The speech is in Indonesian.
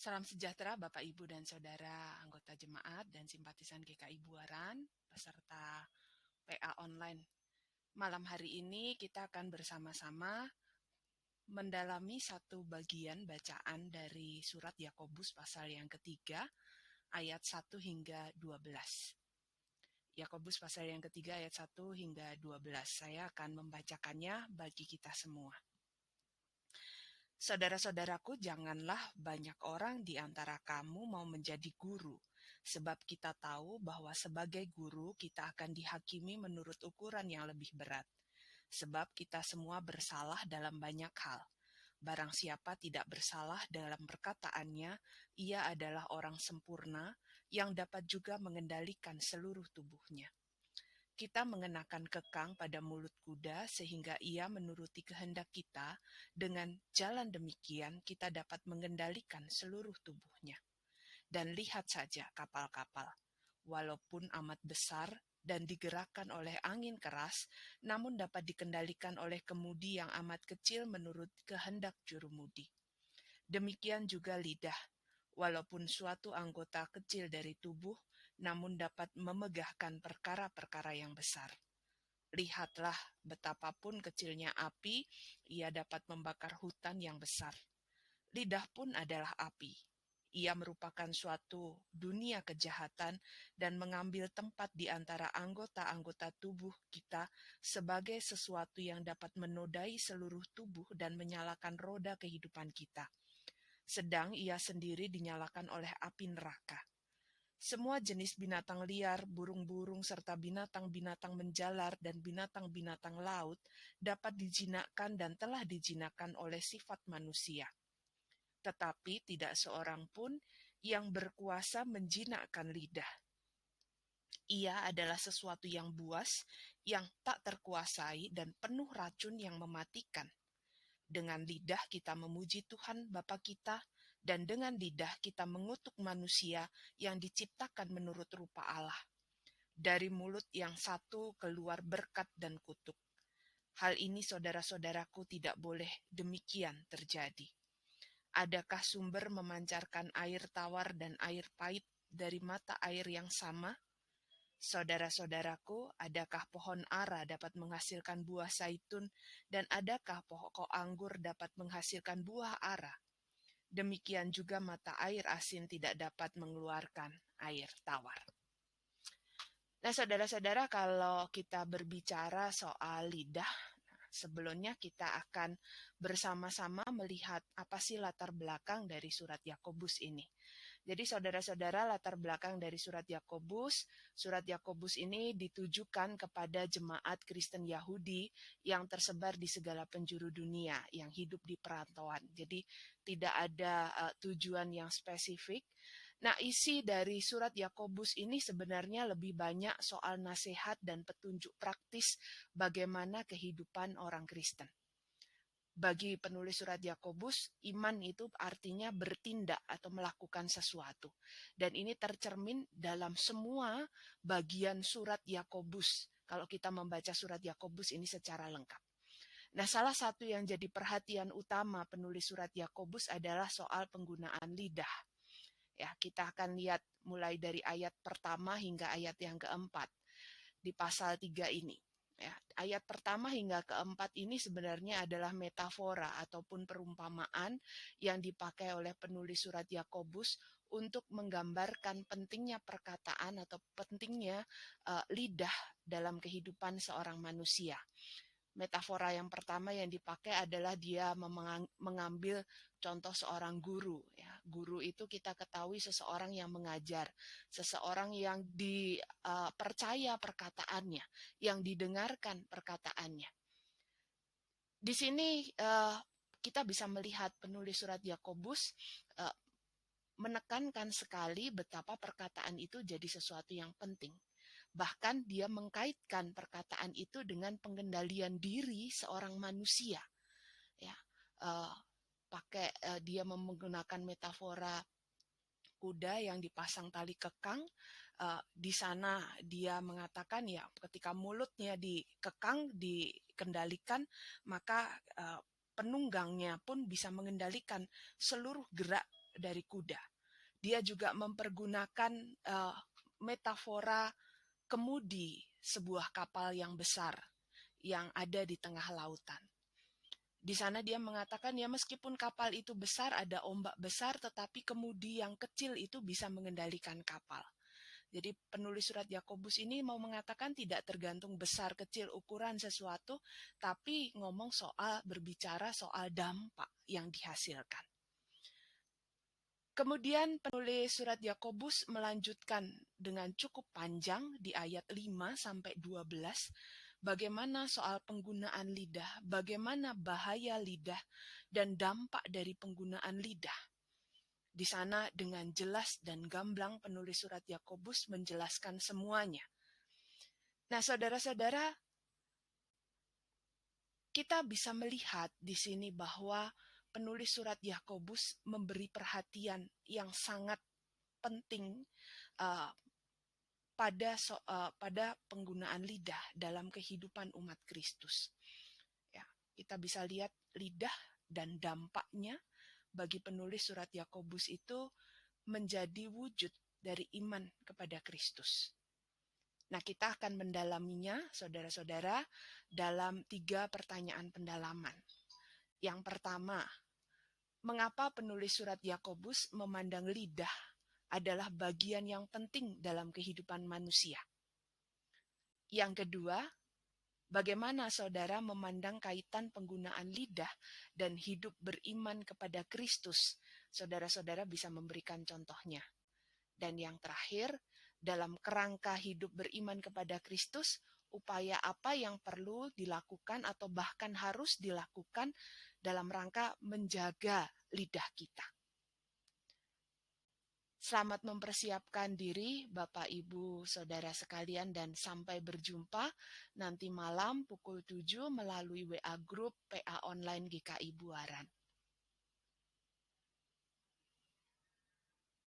Salam sejahtera Bapak, Ibu, dan Saudara, anggota jemaat dan simpatisan GKI Buaran, peserta PA online. Malam hari ini kita akan bersama-sama mendalami satu bagian bacaan dari surat Yakobus pasal yang ketiga, ayat 1 hingga 12. Yakobus pasal yang ketiga ayat 1 hingga 12. Saya akan membacakannya bagi kita semua. Saudara-saudaraku, janganlah banyak orang di antara kamu mau menjadi guru, sebab kita tahu bahwa sebagai guru kita akan dihakimi menurut ukuran yang lebih berat. Sebab kita semua bersalah dalam banyak hal. Barang siapa tidak bersalah dalam perkataannya, ia adalah orang sempurna yang dapat juga mengendalikan seluruh tubuhnya. Kita mengenakan kekang pada mulut kuda sehingga ia menuruti kehendak kita. Dengan jalan demikian kita dapat mengendalikan seluruh tubuhnya. Dan lihat saja kapal-kapal, walaupun amat besar dan digerakkan oleh angin keras, namun dapat dikendalikan oleh kemudi yang amat kecil menurut kehendak jurumudi. Demikian juga lidah, walaupun suatu anggota kecil dari tubuh, namun dapat memegahkan perkara-perkara yang besar. Lihatlah betapapun kecilnya api, ia dapat membakar hutan yang besar. Lidah pun adalah api. Ia merupakan suatu dunia kejahatan dan mengambil tempat di antara anggota-anggota tubuh kita sebagai sesuatu yang dapat menodai seluruh tubuh dan menyalakan roda kehidupan kita. Sedang ia sendiri dinyalakan oleh api neraka. Semua jenis binatang liar, burung-burung, serta binatang-binatang menjalar dan binatang-binatang laut dapat dijinakkan dan telah dijinakkan oleh sifat manusia. Tetapi tidak seorang pun yang berkuasa menjinakkan lidah. Ia adalah sesuatu yang buas, yang tak terkuasai dan penuh racun yang mematikan. Dengan lidah kita memuji Tuhan Bapa kita, dan dengan lidah kita mengutuk manusia yang diciptakan menurut rupa Allah. Dari mulut yang satu keluar berkat dan kutuk. Hal ini saudara-saudaraku tidak boleh demikian terjadi. Adakah sumber memancarkan air tawar dan air pahit dari mata air yang sama? Saudara-saudaraku, adakah pohon ara dapat menghasilkan buah zaitun, dan adakah pokok anggur dapat menghasilkan buah ara? Demikian juga mata air asin tidak dapat mengeluarkan air tawar. Nah, saudara-saudara, kalau kita berbicara soal lidah, sebelumnya kita akan bersama-sama melihat apa sih latar belakang dari surat Yakobus ini. Jadi saudara-saudara, latar belakang dari surat Yakobus ini ditujukan kepada jemaat Kristen Yahudi yang tersebar di segala penjuru dunia, yang hidup di perantauan. Jadi tidak ada tujuan yang spesifik. Nah, isi dari surat Yakobus ini sebenarnya lebih banyak soal nasihat dan petunjuk praktis bagaimana kehidupan orang Kristen. Bagi penulis surat Yakobus, iman itu artinya bertindak atau melakukan sesuatu. Dan ini tercermin dalam semua bagian surat Yakobus. Kalau kita membaca surat Yakobus ini secara lengkap. Nah, salah satu yang jadi perhatian utama penulis surat Yakobus adalah soal penggunaan lidah. Ya, kita akan lihat mulai dari ayat pertama hingga ayat yang keempat di pasal 3 ini. Ya, ayat pertama hingga keempat ini sebenarnya adalah metafora ataupun perumpamaan yang dipakai oleh penulis surat Yakobus untuk menggambarkan pentingnya perkataan atau pentingnya lidah dalam kehidupan seorang manusia. Metafora yang pertama yang dipakai adalah dia mengambil contoh seorang guru. Ya. Guru itu kita ketahui seseorang yang mengajar, seseorang yang dipercaya perkataannya, yang didengarkan perkataannya. Di sini kita bisa melihat penulis surat Yakobus menekankan sekali betapa perkataan itu jadi sesuatu yang penting. Bahkan dia mengkaitkan perkataan itu dengan pengendalian diri seorang manusia. Ya, dia menggunakan metafora kuda yang dipasang tali kekang. Di sana dia mengatakan ya ketika mulutnya dikekang, dikendalikan, maka penunggangnya pun bisa mengendalikan seluruh gerak dari kuda. Dia juga mempergunakan metafora kemudi sebuah kapal yang besar yang ada di tengah lautan. Di sana dia mengatakan ya meskipun kapal itu besar, ada ombak besar, tetapi kemudi yang kecil itu bisa mengendalikan kapal. Jadi penulis surat Yakobus ini mau mengatakan tidak tergantung besar kecil ukuran sesuatu, tapi berbicara soal dampak yang dihasilkan. Kemudian penulis surat Yakobus melanjutkan dengan cukup panjang di ayat 5 sampai 12 bagaimana soal penggunaan lidah, bagaimana bahaya lidah dan dampak dari penggunaan lidah. Di sana dengan jelas dan gamblang penulis surat Yakobus menjelaskan semuanya. Nah, saudara-saudara, kita bisa melihat di sini bahwa penulis surat Yakobus memberi perhatian yang sangat penting pada penggunaan lidah dalam kehidupan umat Kristus. Ya, kita bisa lihat lidah dan dampaknya bagi penulis surat Yakobus itu menjadi wujud dari iman kepada Kristus. Nah, kita akan mendalaminya, saudara-saudara, dalam 3 pertanyaan pendalaman. Yang pertama, mengapa penulis surat Yakobus memandang lidah adalah bagian yang penting dalam kehidupan manusia? Yang kedua, bagaimana saudara memandang kaitan penggunaan lidah dan hidup beriman kepada Kristus? Saudara-saudara bisa memberikan contohnya. Dan yang terakhir, dalam kerangka hidup beriman kepada Kristus, upaya apa yang perlu dilakukan atau bahkan harus dilakukan dalam rangka menjaga lidah kita. Selamat mempersiapkan diri Bapak Ibu Saudara sekalian dan sampai berjumpa nanti malam pukul 7 melalui WA Group PA Online GKI Buaran.